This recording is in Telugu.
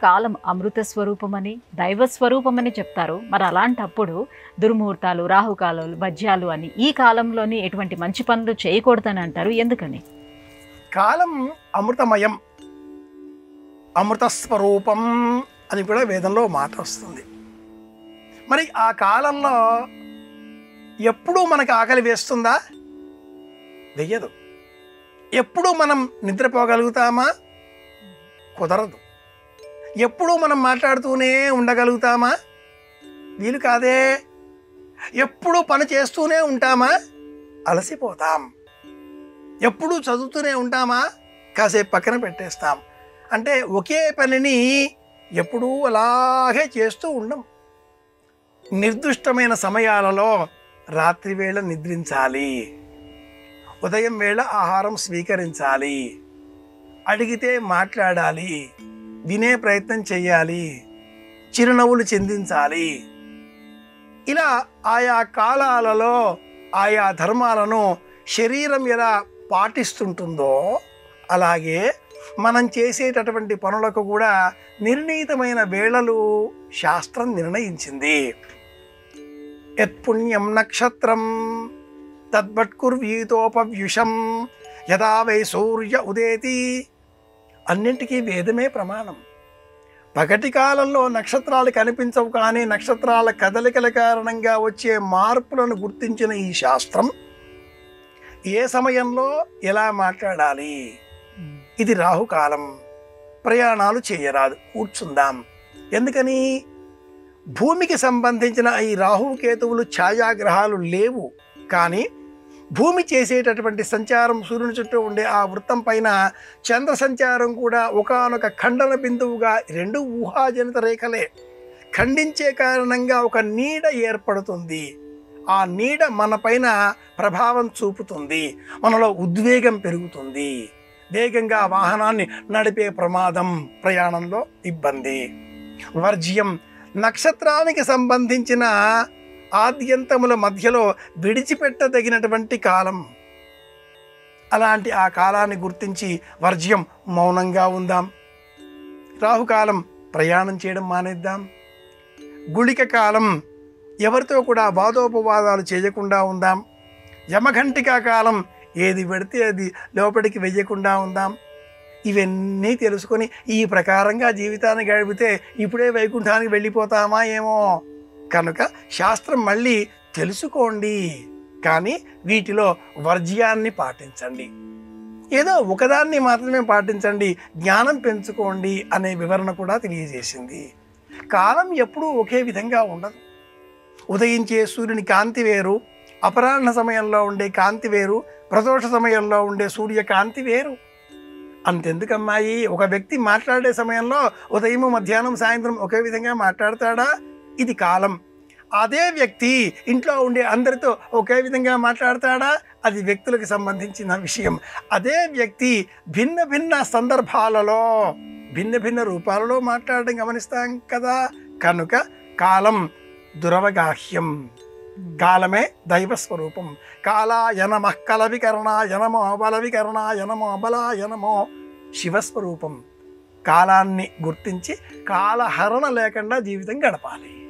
కాలం అమృత స్వరూపమని, దైవ స్వరూపమని చెప్తారు. మరి అలాంటప్పుడు దుర్ముహూర్తాలు, రాహుకాలాలు, భజ్యాలు అని ఈ కాలంలోని ఎటువంటి మంచి పనులు చేయకూడదని అంటారు. ఎందుకని? కాలం అమృతమయం, అమృత స్వరూపం అని కూడా వేదంలో మాట వస్తుంది. మరి ఆ కాలంలో ఎప్పుడూ మనకు ఆకలి వేస్తుందా? వెయ్యదు. ఎప్పుడూ మనం నిద్రపోగలుగుతామా? కుదరదు. ఎప్పుడూ మనం మాట్లాడుతూనే ఉండగలుగుతామా? వీలు కాదే. ఎప్పుడూ పని చేస్తూనే ఉంటామా? అలసిపోతాం. ఎప్పుడూ చదువుతూనే ఉంటామా? కాసేపు పక్కన పెట్టేస్తాం. అంటే ఒకే పనిని ఎప్పుడూ అలాగే చేస్తూ ఉండం. నిర్దిష్టమైన సమయాలలో రాత్రి వేళ నిద్రించాలి, ఉదయం వేళ ఆహారం స్వీకరించాలి, అడిగితే మాట్లాడాలి, వినే ప్రయత్నం చేయాలి, చిరునవ్వులు చిందించాలి. ఇలా ఆయా కాలాలలో ఆయా ధర్మాలను శరీరం ఎలా పాటిస్తుంటుందో అలాగే మనం చేసేటటువంటి పనులకు కూడా నిర్ణీతమైన వేళలు శాస్త్రం నిర్ణయించింది. యత్పుణ్యం నక్షత్రం తద్వట్కుర్వీతోపవ్యుషం యదా వై సూర్య ఉదేతి. అన్నింటికీ వేదమే ప్రమాణం. పగటి కాలంలో నక్షత్రాలు కనిపించవు, కానీ నక్షత్రాల కదలికల కారణంగా వచ్చే మార్పులను గుర్తించిన ఈ శాస్త్రం ఏ సమయంలో ఎలా మాట్లాడాలి, ఇది రాహుకాలం, ప్రయాణాలు చేయరాదు, కూర్చుందాం. ఎందుకని? భూమికి సంబంధించిన ఈ రాహుకేతువులు ఛాయాగ్రహాలు లేవు, కానీ భూమి చేసేటటువంటి సంచారం, సూర్యుని చుట్టూ ఉండే ఆ వృత్తం పైన చంద్ర సంచారం కూడా ఒకానొక ఖండన బిందువుగా, రెండు ఊహాజనిత రేఖలే ఖండించే కారణంగా ఒక నీడ ఏర్పడుతుంది. ఆ నీడ మన పైన ప్రభావం చూపుతుంది, మనలో ఉద్వేగం పెరుగుతుంది, వేగంగా వాహనాన్ని నడిపే ప్రమాదం, ప్రయాణంలో ఇబ్బంది. వర్జ్యం నక్షత్రానికి సంబంధించిన ఆద్యంతముల మధ్యలో విడిచిపెట్టదగినటువంటి కాలం. అలాంటి ఆ కాలాన్ని గుర్తించి వర్జ్యం మౌనంగా ఉందాం. రాహుకాలం ప్రయాణం చేయడం మానేద్దాం. గుళిక కాలం ఎవరితో కూడా వాదోపవాదాలు చేయకుండా ఉందాం. యమఘంటికా కాలం ఏది పెడితే అది లోపలికి వెయ్యకుండా ఉందాం. ఇవన్నీ తెలుసుకొని ఈ ప్రకారంగా జీవితాన్ని గడిపితే ఇప్పుడే వైకుంఠానికి వెళ్ళిపోతామా ఏమో. కనుక శాస్త్రం మళ్ళీ తెలుసుకోండి, కానీ వీటిలో వర్జ్యాన్ని పాటించండి. ఏదో ఒకదాన్ని మాత్రమే పాటించండి, జ్ఞానం పెంచుకోండి అనే వివరణ కూడా తెలియజేసింది. కాలం ఎప్పుడూ ఒకే విధంగా ఉండదు. ఉదయించే సూర్యుని కాంతి వేరు, అపరాహ్న సమయంలో ఉండే కాంతి వేరు, ప్రదోష సమయంలో ఉండే సూర్యకాంతి వేరు. అంతెందుకమ్మాయి, ఒక వ్యక్తి మాట్లాడే సమయంలో ఉదయం, మధ్యాహ్నం, సాయంత్రం ఒకే విధంగా మాట్లాడతాడా? ఇది కాలం. అదే వ్యక్తి ఇంట్లో ఉండే అందరితో ఒకే విధంగా మాట్లాడతాడా? అది వ్యక్తులకు సంబంధించిన విషయం. అదే వ్యక్తి భిన్న భిన్న సందర్భాలలో, భిన్న భిన్న రూపాలలో మాట్లాడడం గమనిస్తాం కదా. కనుక కాలం దురవగాహ్యం, కాలమే దైవస్వరూపం. కాలాయ నమః కలవికరణాయ నమో బలవికరణాయ నమో బలాయ నమో. శివస్వరూపం. కాలాన్ని గుర్తించి కాలహరణ లేకుండా జీవితం గడపాలి.